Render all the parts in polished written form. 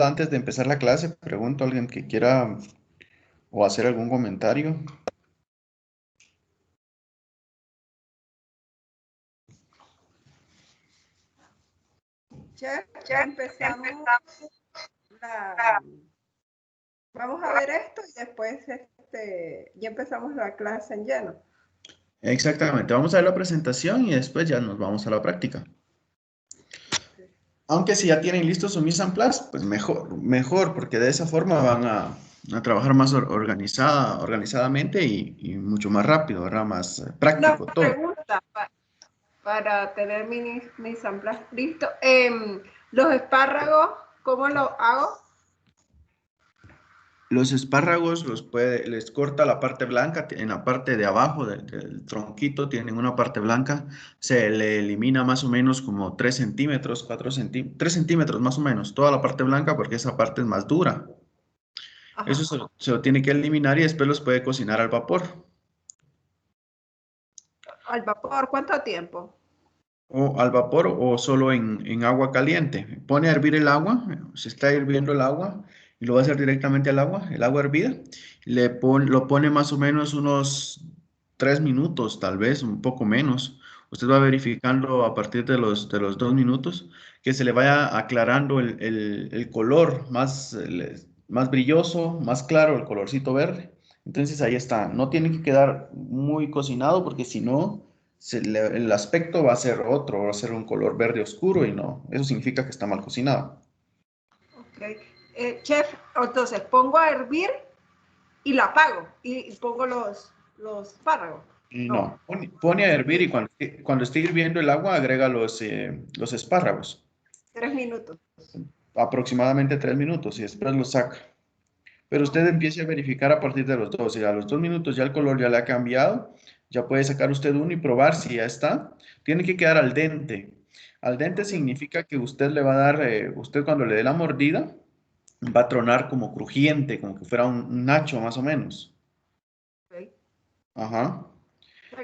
antes de empezar la clase, pregunto a alguien que quiera o hacer algún comentario. Ya empezamos la... Vamos a ver esto y después ya empezamos la clase en lleno. Exactamente, vamos a ver la presentación y después ya nos vamos a la práctica. Aunque si ya tienen listo su mise en place, pues mejor, porque de esa forma van a trabajar más organizadamente y mucho más rápido, ¿verdad? Más Una práctico todo. pregunta para tener mi San Blas listo. Los espárragos, ¿cómo lo hago? Los espárragos les corta la parte blanca, en la parte de abajo del tronquito tienen una parte blanca, se le elimina más o menos como 3 centímetros, 4 centímetros, 3 centímetros más o menos, toda la parte blanca porque esa parte es más dura. Eso Ajá. se lo tiene que eliminar y después los puede cocinar al vapor. Al vapor, ¿cuánto tiempo? O al vapor o solo en agua caliente. Pone a hervir el agua, se está hirviendo el agua y lo va a hacer directamente al agua, el agua hervida. Lo pone más o menos unos 3 minutos, tal vez un poco menos. Usted va verificando a partir de los 2 minutos que se le vaya aclarando el color más brilloso, más claro, el colorcito verde. Entonces ahí está. No tiene que quedar muy cocinado porque si no el aspecto va a ser otro, va a ser un color verde oscuro y no, eso significa que está mal cocinado. Okay. Chef, entonces pongo a hervir y lo apago y pongo los espárragos. Y No, no, pone a hervir y cuando esté hirviendo el agua agrega los espárragos, 3 minutos. aproximadamente 3 minutos y después los saca. Pero usted Okay. empiece a verificar a partir de los 2 y a los 2 minutos ya el color ya le ha cambiado, ya puede sacar usted uno y probar si ya está. Tiene que quedar al dente. Al dente Okay. significa que usted le va a dar, usted cuando le dé la mordida, va a tronar como crujiente, como que fuera un nacho más o menos. Okay. Ajá.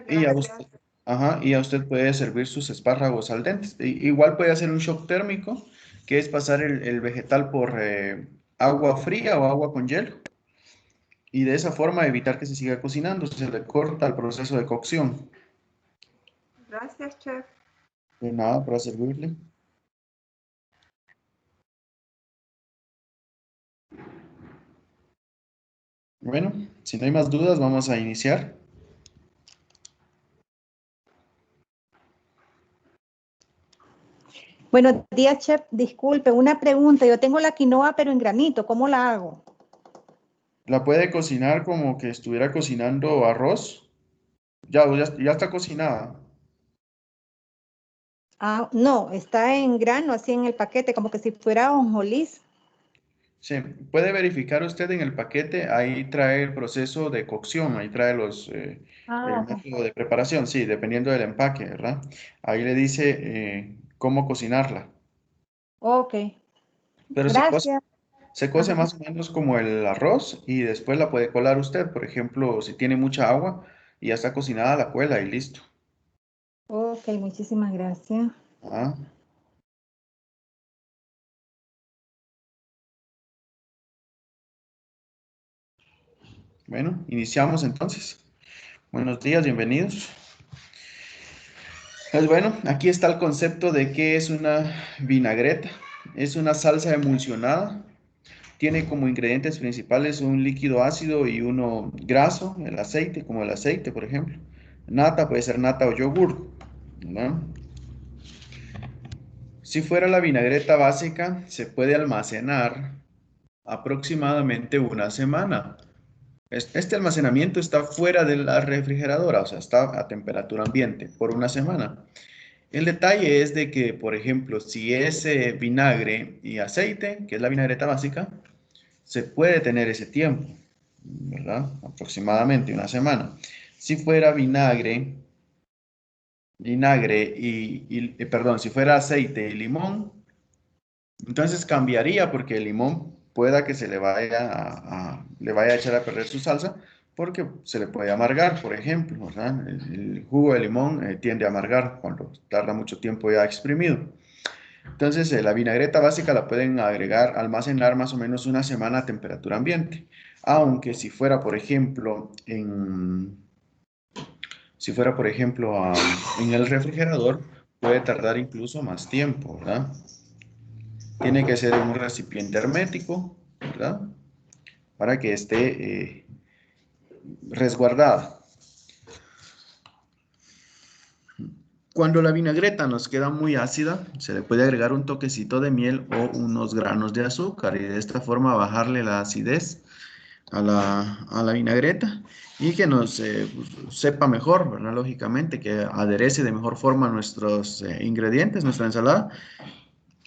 Y ya usted, Gracias. ajá, y ya usted puede servir sus espárragos al dente. Igual puede hacer un shock térmico, que es pasar el vegetal por agua fría o agua con hielo. Y de esa forma evitar que se siga cocinando, se le corta el proceso de cocción. Gracias, chef. De nada para servirle. Bueno, si no hay más dudas, vamos a iniciar. Buenos días, chef. Disculpe, una pregunta. Yo tengo la quinoa, pero en granito. ¿Cómo la hago? La puede cocinar como que estuviera cocinando arroz. Ya está cocinada. Ah, no, está en grano, así en el paquete, como que si fuera ajonjolís. Sí, puede verificar usted en el paquete, ahí trae el proceso de cocción, ahí trae Ah, el ok. método de preparación, sí, dependiendo del empaque, ¿verdad? Ahí le dice cómo cocinarla. Ok. Pero Gracias. se cose Ajá. más o menos como el arroz y después la puede colar usted. Por ejemplo, si tiene mucha agua y ya está cocinada, la cuela y listo. Ok, muchísimas gracias. Ah, bueno, iniciamos entonces. Buenos días, bienvenidos. Pues bueno, aquí está el concepto de qué es una vinagreta. Es una salsa emulsionada. Tiene como ingredientes principales un líquido ácido y uno graso, el aceite, como el aceite, por ejemplo. Nata, puede ser nata o yogur, ¿no? Si fuera la vinagreta básica, se puede almacenar aproximadamente una semana. Este almacenamiento está fuera de la refrigeradora, o sea, está a temperatura ambiente por una semana. El detalle es de que, por ejemplo, si es vinagre y aceite, que es la vinagreta básica, se puede tener ese tiempo, ¿verdad? Aproximadamente una semana. Si fuera perdón, si fuera aceite y limón, entonces cambiaría porque el limón pueda que se le vaya le vaya a echar a perder su salsa porque se le puede amargar, por ejemplo, ¿verdad? El jugo de limón tiende a amargar cuando tarda mucho tiempo ya exprimido. Entonces, la vinagreta básica la pueden agregar, almacenar más o menos una semana a temperatura ambiente. Aunque si fuera, por ejemplo, en el refrigerador, puede tardar incluso más tiempo, ¿verdad? Tiene que ser en un recipiente hermético, ¿verdad? Para que esté resguardada. Cuando la vinagreta nos queda muy ácida, se le puede agregar un toquecito de miel o unos granos de azúcar y de esta forma bajarle la acidez a la vinagreta y que nos sepa mejor, ¿verdad? Lógicamente, que aderece de mejor forma nuestros ingredientes, nuestra ensalada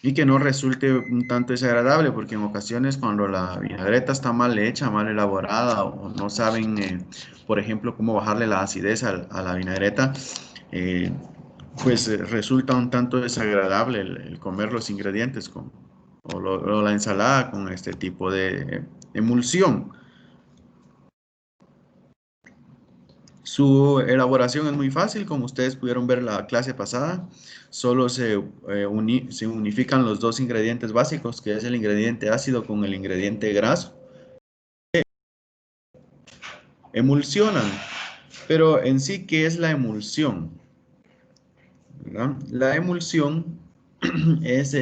y que no resulte un tanto desagradable, porque en ocasiones cuando la vinagreta está mal hecha, mal elaborada o no saben, por ejemplo, cómo bajarle la acidez a la vinagreta, eh, pues resulta un tanto desagradable el comer los ingredientes o la ensalada con este tipo de emulsión. Su elaboración es muy fácil, como ustedes pudieron ver la clase pasada. Solo se unifican los dos ingredientes básicos, que es el ingrediente ácido con el ingrediente graso. Emulsionan, pero en sí, ¿qué es la emulsión? ¿Verdad? La emulsión es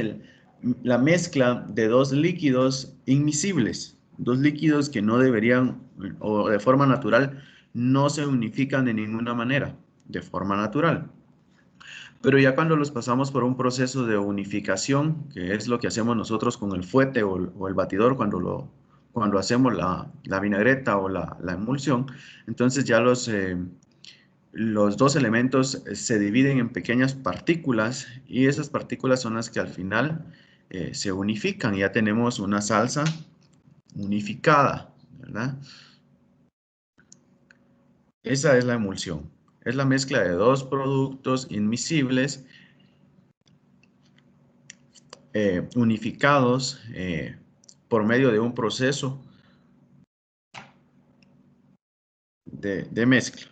la mezcla de dos líquidos inmiscibles, dos líquidos que no deberían, o de forma natural, no se unifican de ninguna manera, de forma natural. Pero ya cuando los pasamos por un proceso de unificación, que es lo que hacemos nosotros con el fuete o el batidor cuando hacemos la vinagreta o la emulsión, entonces ya los dos elementos se dividen en pequeñas partículas y esas partículas son las que al final se unifican y ya tenemos una salsa unificada, ¿verdad? Esa es la emulsión. Es la mezcla de dos productos inmiscibles unificados por medio de un proceso de mezcla.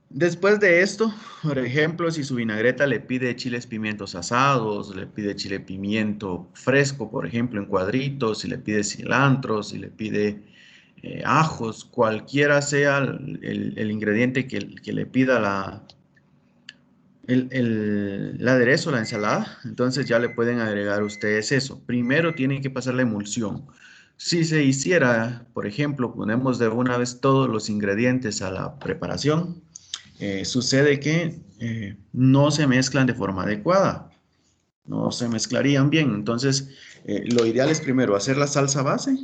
Después de esto, por ejemplo, si su vinagreta le pide chiles pimientos asados, le pide chile pimiento fresco, por ejemplo, en cuadritos, si le pide cilantro, si le pide ajos, cualquiera sea el ingrediente que le pida el aderezo, la ensalada, entonces ya le pueden agregar ustedes eso. Primero tienen que pasar la emulsión. Si se hiciera, por ejemplo, ponemos de una vez todos los ingredientes a la preparación, sucede que no se mezclan de forma adecuada, no se mezclarían bien. Entonces, lo ideal es primero hacer la salsa base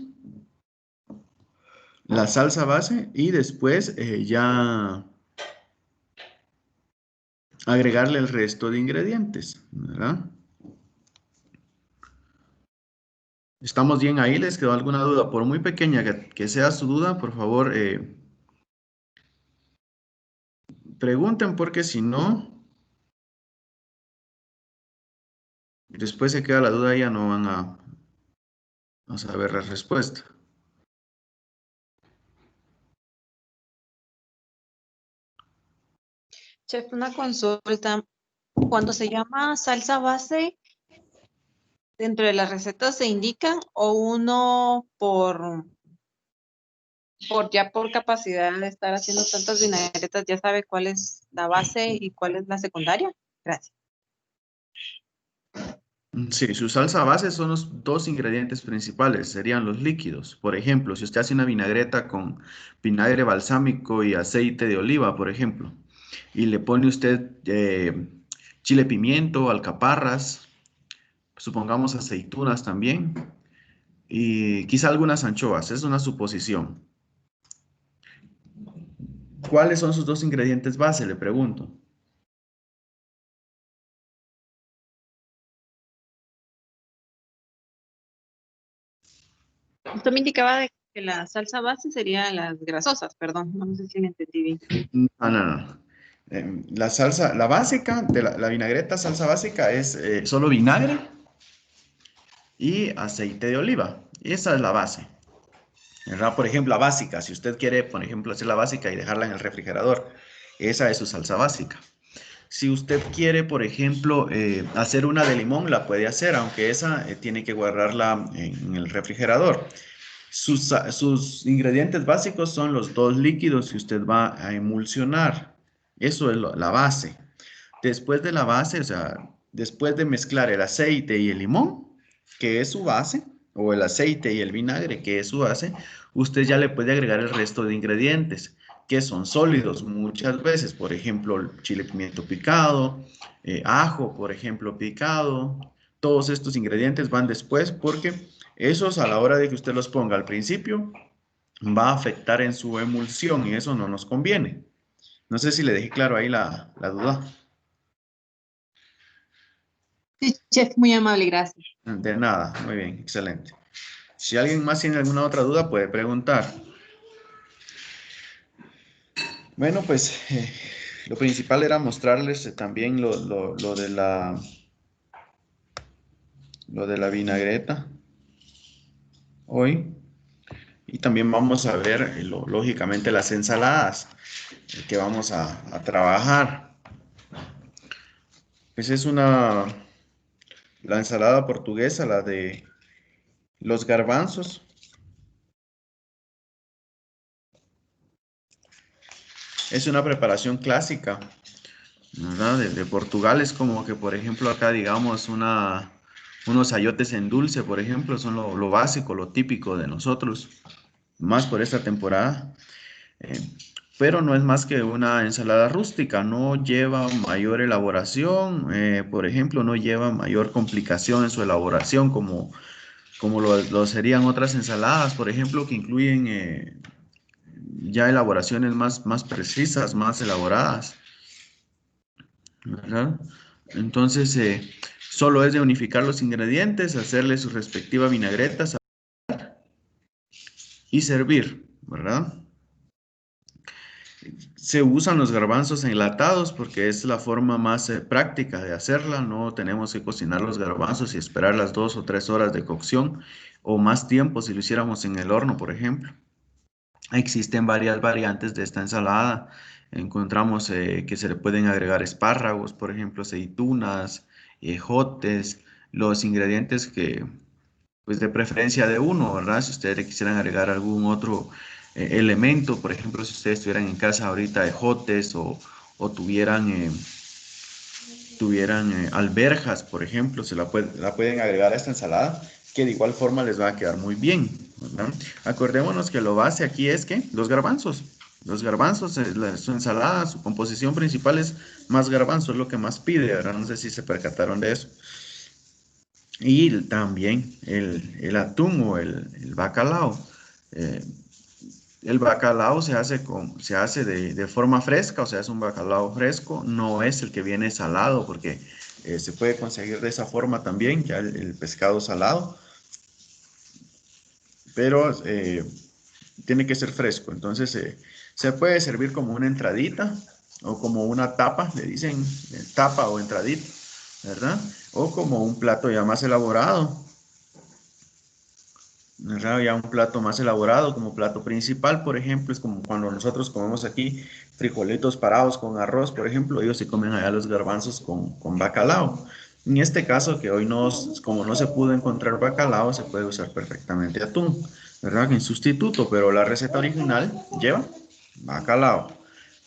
y después ya agregarle el resto de ingredientes, ¿verdad? ¿Estamos bien ahí? ¿Les quedó alguna duda? Por muy pequeña que sea su duda, por favor, pregunten porque si no, después se queda la duda y ya no van a saber la respuesta. Chef, una consulta. Cuando se llama salsa base, ¿dentro de las recetas se indican o uno por capacidad de estar haciendo tantas vinagretas ya sabe cuál es la base y cuál es la secundaria? Gracias. Sí, su salsa base son los dos ingredientes principales, serían los líquidos. Por ejemplo, si usted hace una vinagreta con vinagre balsámico y aceite de oliva, por ejemplo, y le pone usted chile pimiento, alcaparras, supongamos aceitunas también, y quizá algunas anchoas, es una suposición. ¿Cuáles son sus dos ingredientes base? Le pregunto. Usted me indicaba de que la salsa base serían las grasosas, perdón, no sé si me entendí bien. No, no, no. La salsa, la básica de la vinagreta, salsa básica es solo vinagre y aceite de oliva. Esa es la base. ¿Verdad? Por ejemplo, la básica, si usted quiere, por ejemplo, hacer la básica y dejarla en el refrigerador Esa es su salsa básica. Si usted quiere, por ejemplo, hacer una de limón, la puede hacer, aunque esa tiene que guardarla en el refrigerador. Sus ingredientes básicos son los dos líquidos que usted va a emulsionar. Eso es la base. Después de la base, o sea, después de mezclar el aceite y el limón, que es su base, o el aceite y el vinagre, que es su base, usted ya le puede agregar el resto de ingredientes, que son sólidos muchas veces, por ejemplo, el chile pimiento picado, ajo, por ejemplo, picado. Todos estos ingredientes van después porque esos a la hora de que usted los ponga al principio va a afectar en su emulsión y eso no nos conviene. No sé si le dejé claro ahí la duda. Sí, chef, muy amable, gracias. De nada, muy bien, excelente. Si alguien más tiene alguna otra duda, puede preguntar. Bueno, pues lo principal era mostrarles también lo de la vinagreta hoy. Y también vamos a ver, lógicamente, las ensaladas que vamos a trabajar. Pues es la ensalada portuguesa, la de los garbanzos. Es una preparación clásica, ¿verdad? De Portugal es como que, por ejemplo, acá digamos unos ayotes en dulce, por ejemplo, son lo básico, lo típico de nosotros, más por esta temporada. Eh, pero no es más que una ensalada rústica, no lleva mayor elaboración, por ejemplo, no lleva mayor complicación en su elaboración como lo serían otras ensaladas, por ejemplo, que incluyen ya elaboraciones más precisas, más elaboradas, ¿verdad? Entonces, solo es de unificar los ingredientes, hacerle su respectiva vinagreta y servir, ¿verdad? Se usan los garbanzos enlatados porque es la forma más práctica de hacerla. No tenemos que cocinar los garbanzos y esperar las 2 o 3 horas de cocción o más tiempo si lo hiciéramos en el horno, por ejemplo. Existen varias variantes de esta ensalada. Encontramos que se le pueden agregar espárragos, por ejemplo, aceitunas, ejotes, los ingredientes que, pues de preferencia de uno, ¿verdad? Si ustedes le quisieran agregar algún otro elemento, por ejemplo, si ustedes estuvieran en casa ahorita ejotes o tuvieran alberjas, por ejemplo, la pueden agregar a esta ensalada, que de igual forma les va a quedar muy bien, ¿verdad? Acordémonos que lo base aquí es que los garbanzos. Los garbanzos, su ensalada, su composición principal es más garbanzo, es lo que más pide, ¿verdad? No sé si se percataron de eso. Y también el atún o el bacalao. Eh, el bacalao se hace de forma fresca, o sea, es un bacalao fresco, no es el que viene salado, porque se puede conseguir de esa forma también, ya el pescado salado, pero tiene que ser fresco. Entonces, se puede servir como una entradita o como una tapa, le dicen tapa o entradita, ¿verdad? O como un plato ya más elaborado. Ya un plato más elaborado como plato principal, por ejemplo, es como cuando nosotros comemos aquí frijolitos parados con arroz, por ejemplo, ellos se comen allá los garbanzos con bacalao. En este caso, que hoy no, como no se pudo encontrar bacalao, se puede usar perfectamente atún, ¿verdad? En sustituto, pero la receta original lleva bacalao,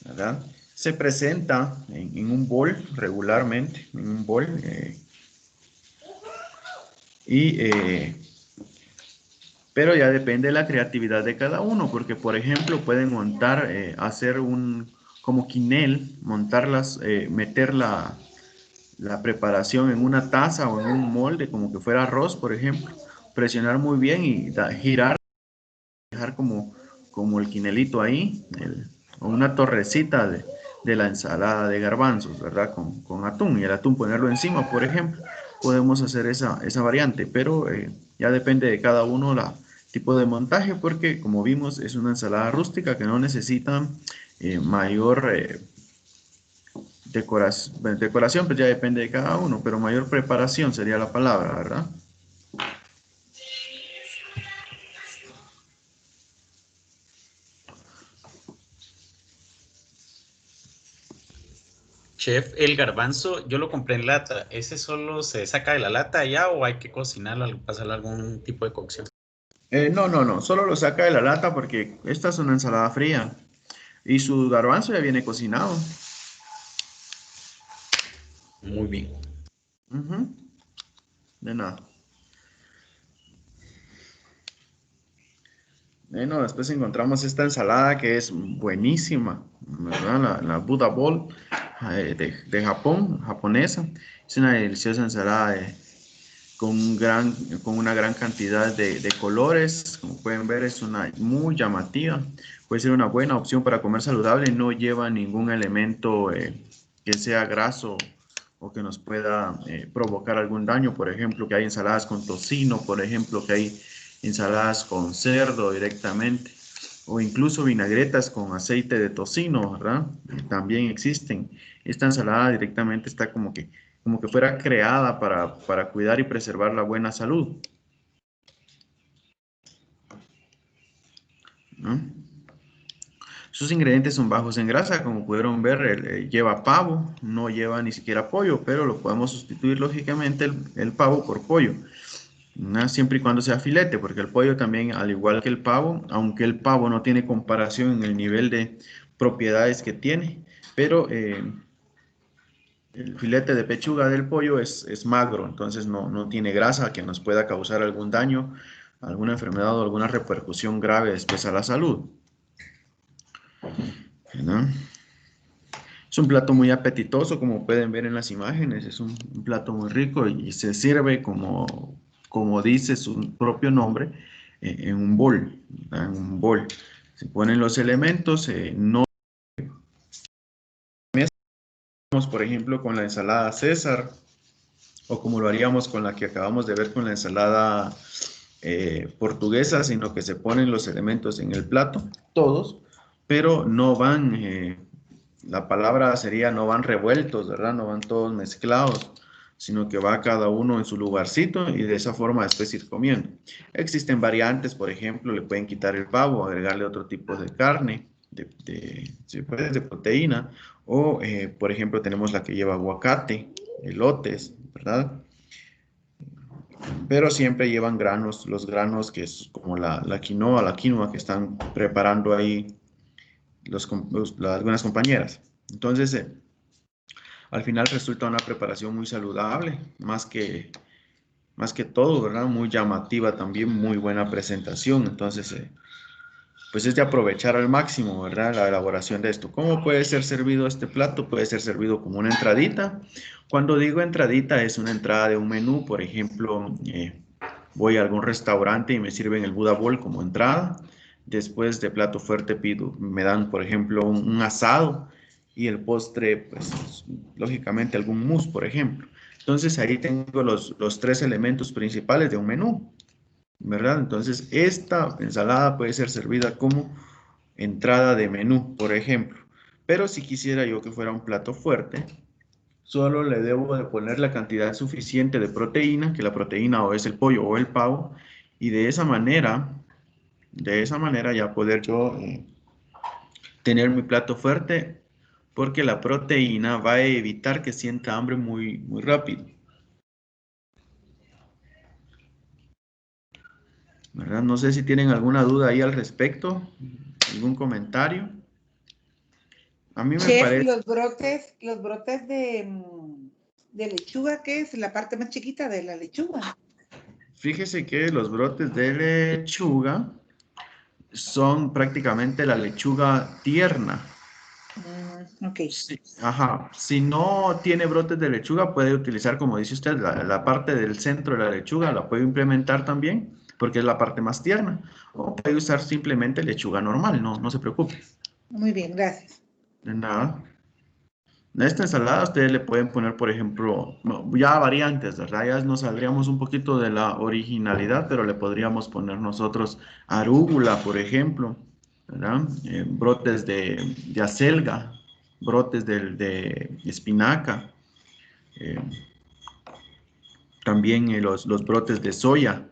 ¿verdad? Se presenta en un bol regularmente, en un bol, y pero ya depende de la creatividad de cada uno, porque por ejemplo pueden montar, hacer como quinel, montarlas, meter la preparación en una taza o en un molde, como que fuera arroz, por ejemplo, presionar muy bien y girar, dejar como el quinelito ahí, o una torrecita de la ensalada de garbanzos, ¿verdad? Con atún, y el atún ponerlo encima, por ejemplo. Podemos hacer esa variante, pero ya depende de cada uno la tipo de montaje, porque como vimos es una ensalada rústica que no necesita mayor decoración, pues ya depende de cada uno, pero mayor preparación sería la palabra, ¿verdad? Chef, el garbanzo, yo lo compré en lata. ¿Ese solo se saca de la lata ya o hay que cocinarlo, pasarle algún tipo de cocción? No, solo lo saca de la lata porque esta es una ensalada fría y su garbanzo ya viene cocinado. Muy bien. Ujú. De nada. Bueno, después encontramos esta ensalada que es buenísima, ¿verdad? La Buddha Bowl de Japón, japonesa. Es una deliciosa ensalada con una gran cantidad de colores. Como pueden ver, es una muy llamativa. Puede ser una buena opción para comer saludable. No lleva ningún elemento que sea graso o que nos pueda provocar algún daño. Por ejemplo, que hay ensaladas con tocino, por ejemplo, que hay ensaladas con cerdo directamente, o incluso vinagretas con aceite de tocino, ¿verdad? También existen. Esta ensalada directamente está como que fuera creada para cuidar y preservar la buena salud, ¿no? Sus ingredientes son bajos en grasa, como pudieron ver, lleva pavo, no lleva ni siquiera pollo, pero lo podemos sustituir lógicamente el pavo por pollo, ¿no? Siempre y cuando sea filete, porque el pollo también, al igual que el pavo, aunque el pavo no tiene comparación en el nivel de propiedades que tiene, pero el filete de pechuga del pollo es magro, entonces no tiene grasa que nos pueda causar algún daño, alguna enfermedad o alguna repercusión grave después a la salud, ¿no? Es un plato muy apetitoso, como pueden ver en las imágenes, es un plato muy rico y se sirve como dice su propio nombre, en un bol, ¿verdad? En un bol. Se ponen los elementos, no mezclamos, por ejemplo, con la ensalada César, o como lo haríamos con la que acabamos de ver con la ensalada portuguesa, sino que se ponen los elementos en el plato, todos, pero no van, la palabra sería no van revueltos, ¿verdad? No van todos mezclados, sino que va cada uno en su lugarcito y de esa forma después ir comiendo. Existen variantes, por ejemplo, le pueden quitar el pavo, agregarle otro tipo de carne, si puede, de proteína, o por ejemplo tenemos la que lleva aguacate, elotes, ¿verdad? Pero siempre llevan granos, los granos que es como la quinoa que están preparando ahí algunas compañeras. Entonces, al final resulta una preparación muy saludable, más que todo, ¿verdad? Muy llamativa también, muy buena presentación. Entonces, pues es de aprovechar al máximo, ¿verdad? La elaboración de esto. ¿Cómo puede ser servido este plato? Puede ser servido como una entradita. Cuando digo entradita, es una entrada de un menú. Por ejemplo, voy a algún restaurante y me sirven el Buddha Bowl como entrada. Después de plato fuerte me dan, por ejemplo, un asado y el postre, pues, lógicamente algún mousse, por ejemplo. Entonces ahí tengo los tres elementos principales de un menú, ¿verdad? Entonces, esta ensalada puede ser servida como entrada de menú, por ejemplo. Pero si quisiera yo que fuera un plato fuerte, solo le debo de poner la cantidad suficiente de proteína, que la proteína o es el pollo o el pavo, y de esa manera ya poder yo tener mi plato fuerte, porque la proteína va a evitar que sienta hambre muy rápido, ¿verdad? No sé si tienen alguna duda ahí al respecto, algún comentario. A mí me Chef, parece, los brotes de lechuga, ¿qué es? La parte más chiquita de la lechuga. fíjese que los brotes de lechuga son prácticamente la lechuga tierna. Ok. Sí, ajá. Si no tiene brotes de lechuga, puede utilizar, como dice usted, la parte del centro de la lechuga, la puede implementar también, porque es la parte más tierna. O puede usar simplemente lechuga normal, no se preocupe. Muy bien, gracias. De nada. A esta ensalada ustedes le pueden poner, por ejemplo, ya variantes, ¿verdad? Ya nos saldríamos un poquito de la originalidad, pero le podríamos poner nosotros arúgula, por ejemplo, ¿verdad? Brotes de acelga, brotes de espinaca, eh, también los brotes de soya,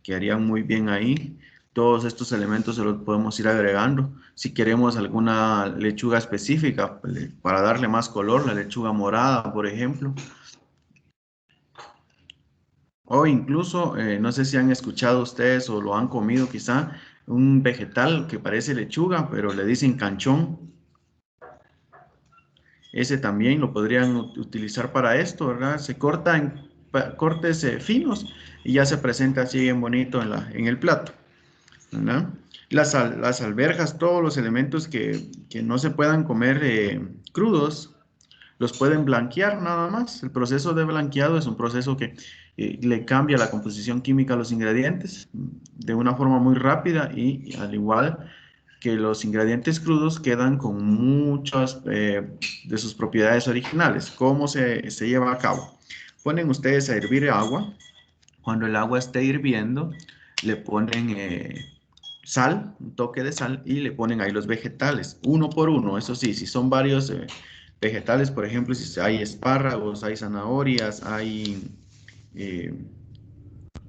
que harían muy bien ahí. todos estos elementos se los podemos ir agregando. Si queremos alguna lechuga específica para darle más color, la lechuga morada, por ejemplo. O incluso, no sé si han escuchado ustedes o lo han comido quizá, un vegetal que parece lechuga, pero le dicen canchón. Ese también lo podrían utilizar para esto, ¿verdad? Se corta en cortes finos y ya se presenta así bien bonito en el plato, ¿verdad? Las alberjas, todos los elementos que no se puedan comer crudos, los pueden blanquear nada más. El proceso de blanqueado es un proceso que le cambia la composición química a los ingredientes de una forma muy rápida y al igual que los ingredientes crudos quedan con muchas de sus propiedades originales. ¿Cómo se lleva a cabo? Ponen ustedes a hervir agua. Cuando el agua esté hirviendo, le ponen sal, un toque de sal, y le ponen ahí los vegetales, uno por uno. Eso sí, si son varios vegetales, por ejemplo, si hay espárragos, hay zanahorias, hay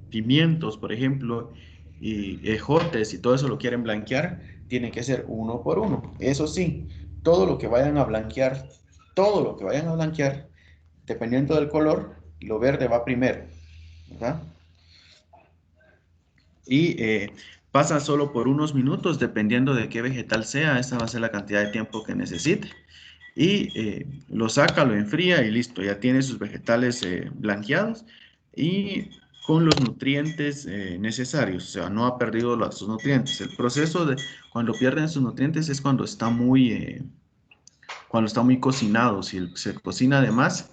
pimientos, por ejemplo, y ejotes, y todo eso lo quieren blanquear, tiene que ser uno por uno. Eso sí, todo lo que vayan a blanquear, todo lo que vayan a blanquear, dependiendo del color, lo verde va primero, ¿verdad? Y pasa solo por unos minutos, dependiendo de qué vegetal sea, esa va a ser la cantidad de tiempo que necesite. Y lo saca, lo enfría y listo, ya tiene sus vegetales blanqueados y con los nutrientes necesarios, o sea, no ha perdido sus nutrientes. El proceso de cuando pierden sus nutrientes es cuando está muy cocinado. Si se cocina de más,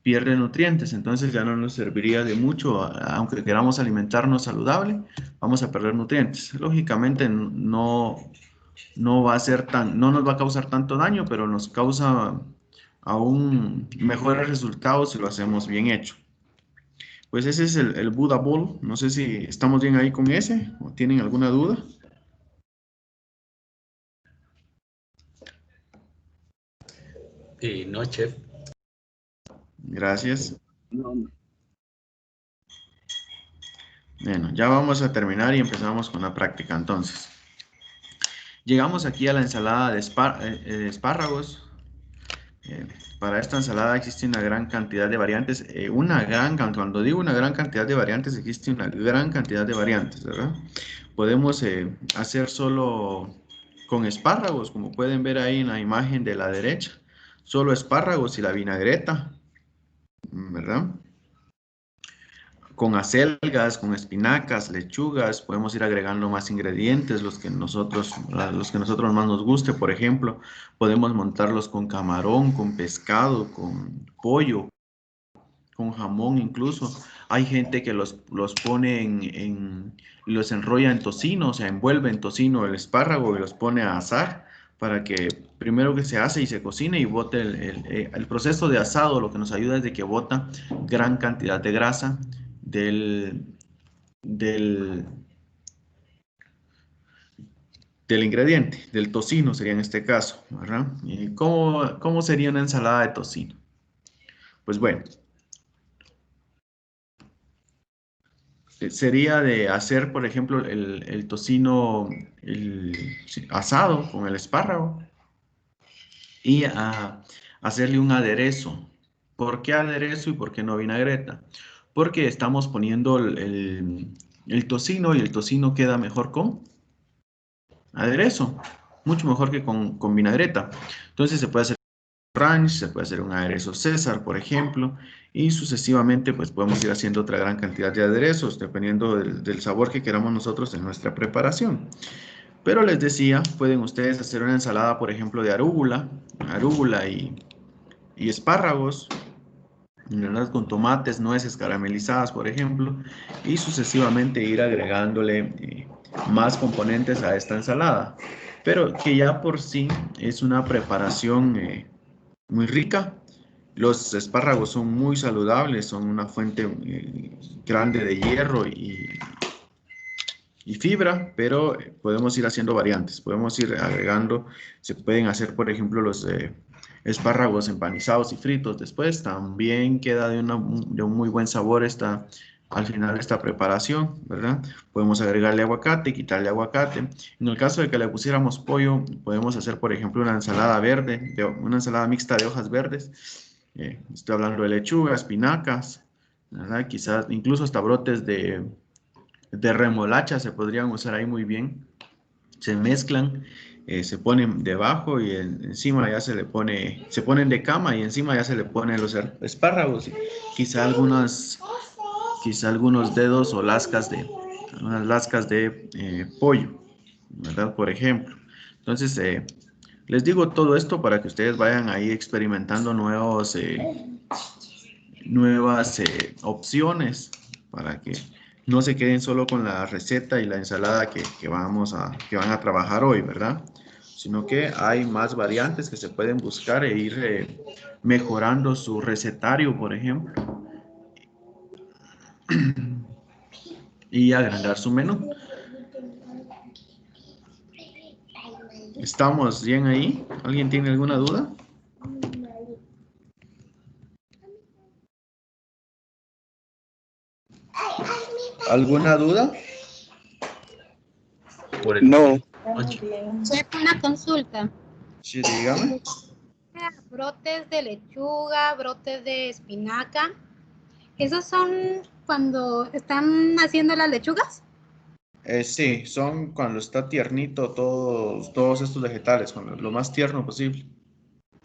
pierde nutrientes, entonces ya no nos serviría de mucho, aunque queramos alimentarnos saludable, vamos a perder nutrientes. Lógicamente no va a ser no nos va a causar tanto daño, pero nos causa aún mejores resultados si lo hacemos bien hecho. Pues ese es el Buddha Bowl. No sé si estamos bien ahí con ese o tienen alguna duda. No, chef. Gracias. Bueno, ya vamos a terminar y empezamos con la práctica entonces. Llegamos aquí a la ensalada de espárragos. Para esta ensalada existe una gran cantidad de variantes. Cuando digo una gran cantidad de variantes, existe una gran cantidad de variantes, ¿verdad? Podemos hacer solo con espárragos, como pueden ver ahí en la imagen de la derecha. Solo espárragos y la vinagreta, ¿verdad? Con acelgas, con espinacas, lechugas, podemos ir agregando más ingredientes, los que nosotros más nos guste. Por ejemplo, podemos montarlos con camarón, con pescado, con pollo, con jamón incluso. Hay gente que los pone los enrolla en tocino, o sea, envuelve en tocino el espárrago y los pone a asar para que primero que se hace y se cocine y bote el proceso de asado. Lo que nos ayuda es de que bota gran cantidad de grasa del ingrediente, del tocino sería en este caso, ¿verdad? ¿Y cómo sería una ensalada de tocino? Pues bueno, sería de hacer, por ejemplo, el tocino asado con el espárrago y hacerle un aderezo. ¿Por qué aderezo y por qué no vinagreta? Porque estamos poniendo el tocino y el tocino queda mejor con aderezo, mucho mejor que con vinagreta. Entonces se puede hacer ranch, se puede hacer un aderezo César, por ejemplo, y sucesivamente pues podemos ir haciendo otra gran cantidad de aderezos, dependiendo del sabor que queramos nosotros en nuestra preparación. Pero les decía, pueden ustedes hacer una ensalada, por ejemplo, de arúgula y espárragos, ¿verdad? Con tomates, nueces caramelizadas, por ejemplo, y sucesivamente ir agregándole más componentes a esta ensalada, pero que ya por sí es una preparación muy rica. Los espárragos son muy saludables, son una fuente grande de hierro y fibra, pero podemos ir haciendo variantes, podemos ir agregando, se pueden hacer, por ejemplo, los espárragos empanizados y fritos después, también queda de un muy buen sabor esta al final de esta preparación, ¿verdad? Podemos agregarle aguacate, quitarle aguacate. En el caso de que le pusiéramos pollo, podemos hacer, por ejemplo, una ensalada verde, una ensalada mixta de hojas verdes. Estoy hablando de lechuga, espinacas, ¿verdad? Quizás incluso hasta brotes de remolacha se podrían usar ahí muy bien. Se mezclan, se ponen debajo y encima ya se ponen de cama y encima ya se le ponen los espárragos. Quizá algunos dedos o unas lascas de pollo, ¿verdad? Por ejemplo. Entonces, les digo todo esto para que ustedes vayan ahí experimentando nuevas opciones para que no se queden solo con la receta y la ensalada que van a trabajar hoy, ¿verdad? Sino que hay más variantes que se pueden buscar e ir mejorando su recetario, por ejemplo, y agrandar su menú. ¿Estamos bien ahí? ¿Alguien tiene alguna duda? ¿Alguna duda? Por el No, 8. Chef, una consulta. Sí, dígame. Brotes de lechuga, brotes de espinaca. ¿Esos son cuando están haciendo las lechugas? Sí, son cuando está tiernito todos estos vegetales, con lo más tierno posible.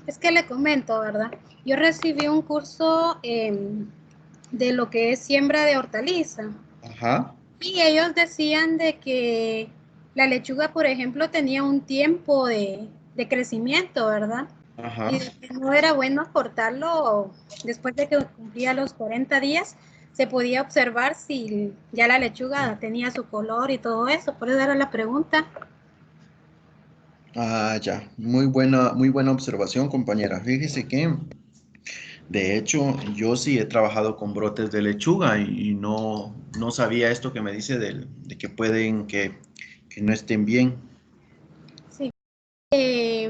Es que le comento, ¿verdad? Yo recibí un curso de lo que es siembra de hortaliza. Ajá. Y ellos decían de que la lechuga, por ejemplo, tenía un tiempo de crecimiento, ¿verdad? Ajá. Y de que no era bueno cortarlo después de que cumplía los 40 días, se podía observar si ya la lechuga tenía su color y todo eso. Por eso era la pregunta. Ah, ya. Muy buena observación, compañera. Fíjese que, de hecho, yo sí he trabajado con brotes de lechuga y no sabía esto que me dice de que pueden que no estén bien. Sí.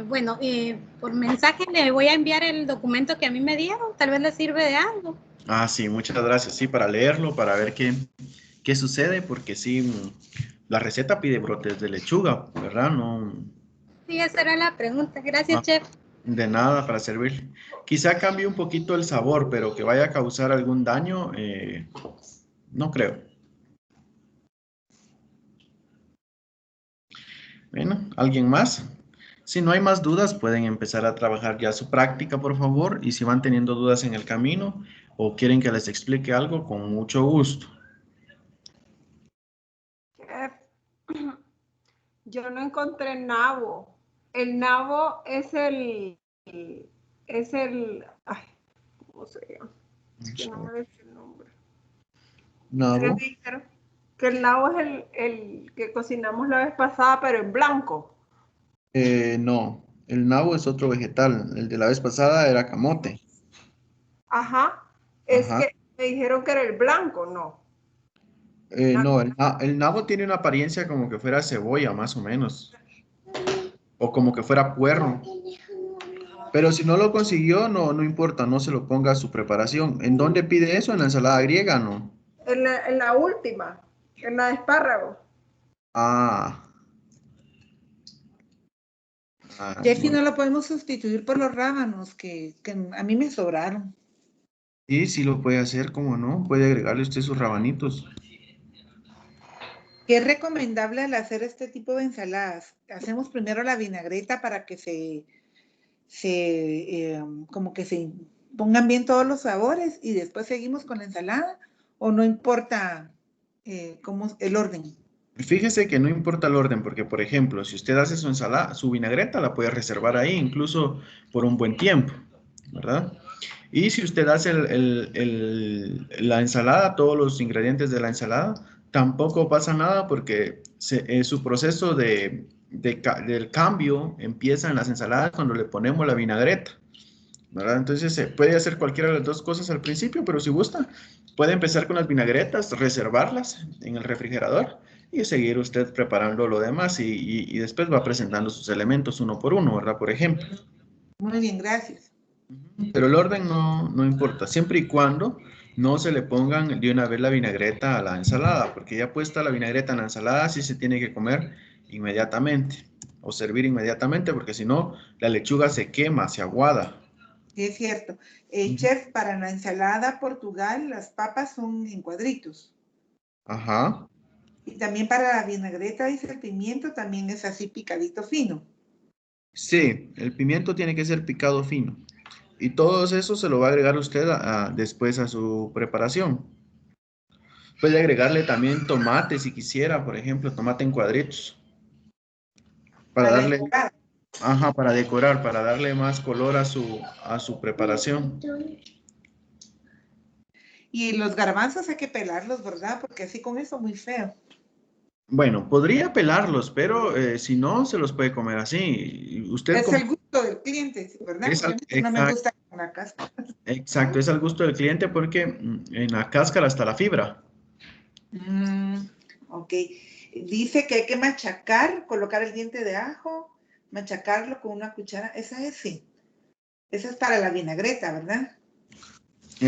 Bueno, por mensaje le voy a enviar el documento que a mí me dieron. Tal vez le sirve de algo. Ah, sí, muchas gracias. Sí, para leerlo, para ver qué sucede, porque sí, la receta pide brotes de lechuga, ¿verdad? No. Sí, esa era la pregunta. Gracias, Ah, chef. de nada para servir. Quizá cambie un poquito el sabor, pero que vaya a causar algún daño, no creo. Bueno, ¿alguien más? Si no hay más dudas, pueden empezar a trabajar ya su práctica, por favor. Y si van teniendo dudas en el camino o quieren que les explique algo, con mucho gusto. Yo no encontré nabo. El nabo es ay, ¿cómo se llama? Es que no me dice el nombre. Nabo. Que el nabo es el que cocinamos la vez pasada, pero en blanco. No, el nabo es otro vegetal. El de la vez pasada era camote. Ajá. Es Ajá. que me dijeron que era el blanco, ¿no? No, el nabo tiene una apariencia como que fuera cebolla, más o menos. O como que fuera puerro. Pero si no lo consiguió, no importa, no se lo ponga a su preparación. ¿En dónde pide eso? ¿En la ensalada griega, no? En la última, en la de espárragos. Ah. Jeffy, no lo podemos sustituir por los rábanos, que a mí me sobraron. Sí, sí lo puede hacer, ¿cómo no? Puede agregarle usted sus rabanitos. ¿Qué es recomendable al hacer este tipo de ensaladas? Hacemos primero la vinagreta para que como que se pongan bien todos los sabores y después seguimos con la ensalada, o no importa cómo el orden. Fíjese que no importa el orden, porque por ejemplo, si usted hace su ensalada, su vinagreta la puede reservar ahí, incluso por un buen tiempo, ¿verdad? Y si usted hace la ensalada, todos los ingredientes de la ensalada, tampoco pasa nada porque su proceso del cambio empieza en las ensaladas cuando le ponemos la vinagreta, ¿verdad? Entonces se puede hacer cualquiera de las dos cosas al principio, pero si gusta, puede empezar con las vinagretas, reservarlas en el refrigerador y seguir usted preparando lo demás y después va presentando sus elementos uno por uno, ¿verdad? Por ejemplo. Muy bien, gracias. Pero el orden no importa, siempre y cuando no se le pongan de una vez la vinagreta a la ensalada, porque ya puesta la vinagreta en la ensalada sí se tiene que comer inmediatamente o servir inmediatamente, porque si no, la lechuga se quema, se aguada. Sí, es cierto. Chef, para la ensalada Portugal, las papas son en cuadritos. Ajá. Y también para la vinagreta, dice el pimiento, también es así picadito fino. Sí, el pimiento tiene que ser picado fino. Y todo eso se lo va a agregar usted después a su preparación. Puede agregarle también tomate si quisiera, por ejemplo, tomate en cuadritos. Para darle, decorar. ajá, para decorar, para darle más color a su preparación. Y los garbanzos hay que pelarlos, ¿verdad? Porque así con eso muy feo. Bueno, podría pelarlos, pero si no, se los puede comer así. Usted Es como... el gusto del cliente, ¿verdad? Es Porque a mí no me gusta con la cáscara. Exacto, es al gusto del cliente porque en la cáscara está la fibra. Ok. Dice que hay que machacar, colocar el diente de ajo, machacarlo con una cuchara. Esa es, sí. Esa es para la vinagreta, ¿verdad?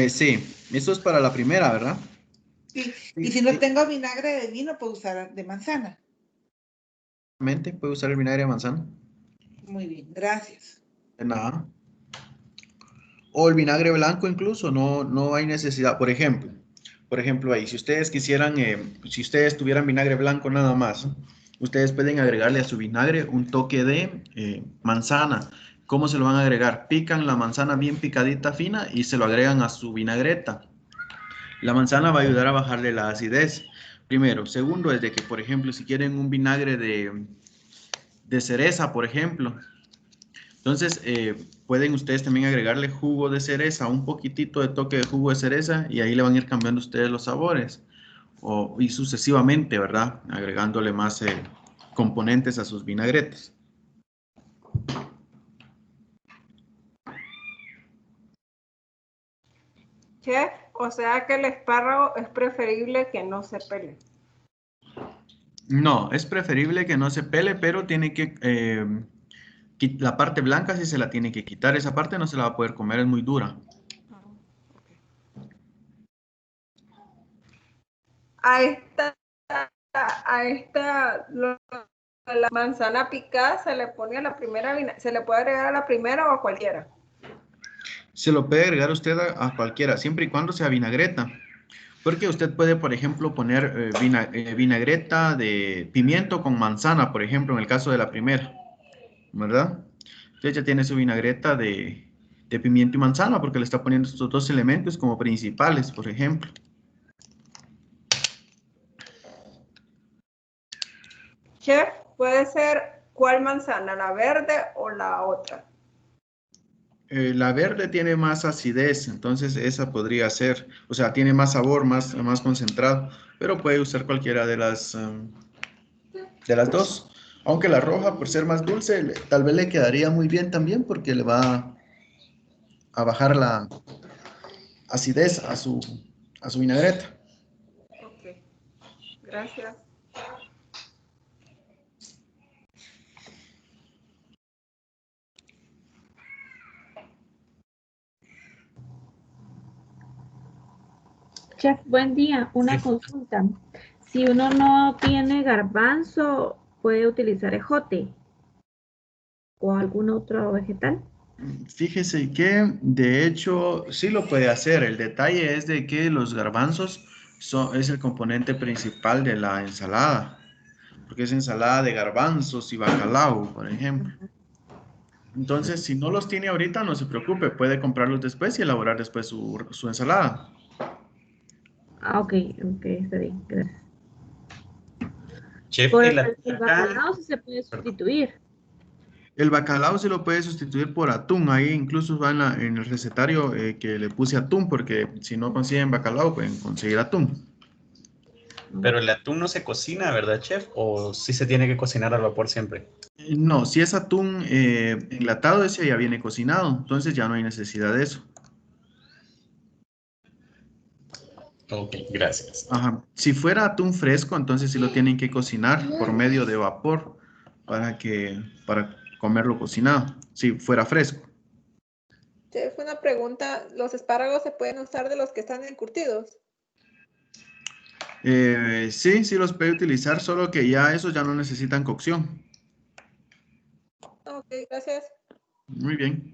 Sí, eso es para la primera, ¿verdad? Sí. Y si no tengo vinagre de vino, puedo usar de manzana. Puede usar el vinagre de manzana. Muy bien, gracias. De nada. O el vinagre blanco incluso, no hay necesidad. Por ejemplo ahí, si ustedes quisieran, si ustedes tuvieran vinagre blanco nada más, ustedes pueden agregarle a su vinagre un toque de manzana. ¿Cómo se lo van a agregar? Pican la manzana bien picadita fina y se lo agregan a su vinagreta. La manzana va a ayudar a bajarle la acidez. Primero. Segundo es de que, por ejemplo, si quieren un vinagre de cereza, por ejemplo, entonces pueden ustedes también agregarle jugo de cereza, un poquitito de toque de jugo de cereza y ahí le van a ir cambiando ustedes los sabores. Y sucesivamente, ¿verdad? Agregándole más componentes a sus vinagretes. Chef, o sea que el espárrago es preferible que no se pele. No, es preferible que no se pele, pero tiene que... la parte blanca sí se la tiene que quitar. Esa parte no se la va a poder comer, es muy dura. La manzana picada se le pone a la primera, se le puede agregar a la primera o a cualquiera. Se lo puede agregar usted a cualquiera, siempre y cuando sea vinagreta. Porque usted puede, por ejemplo, poner vinagreta de pimiento con manzana, por ejemplo, en el caso de la primera, ¿verdad? Usted ya tiene su vinagreta de pimiento y manzana porque le está poniendo estos dos elementos como principales, por ejemplo. Chef, puede ser ¿cuál manzana? ¿La verde o la otra? La verde tiene más acidez, entonces esa podría ser, o sea, tiene más sabor, más concentrado, pero puede usar cualquiera de las dos. Aunque la roja, por ser más dulce, tal vez le quedaría muy bien también porque le va a bajar la acidez a su vinagreta. Ok, gracias. Chef, buen día. Una consulta. Si uno no tiene garbanzo, ¿puede utilizar ejote o algún otro vegetal? Fíjese que de hecho sí lo puede hacer. El detalle es de que los garbanzos es el componente principal de la ensalada, porque es ensalada de garbanzos y bacalao, por ejemplo. Entonces, si no los tiene ahorita, no se preocupe, puede comprarlos después y elaborar después su ensalada. Ah, ok, está bien, gracias. Chef, Por y el la bacalao sí se puede sustituir. El bacalao se lo puede sustituir por atún. Ahí incluso va en el recetario que le puse atún, porque si no consiguen bacalao, pueden conseguir atún. pero el atún no se cocina, ¿verdad, chef? ¿O sí se tiene que cocinar al vapor siempre? No, si es atún enlatado, ese ya viene cocinado, entonces ya no hay necesidad de eso. Ok, gracias. Ajá. Si fuera atún fresco, entonces sí lo tienen que cocinar por medio de vapor para comerlo cocinado, si fuera fresco. Chef, una pregunta. ¿Los espárragos se pueden usar de los que están encurtidos? Sí, sí los puede utilizar, solo que ya esos ya no necesitan cocción. Ok, gracias. Muy bien.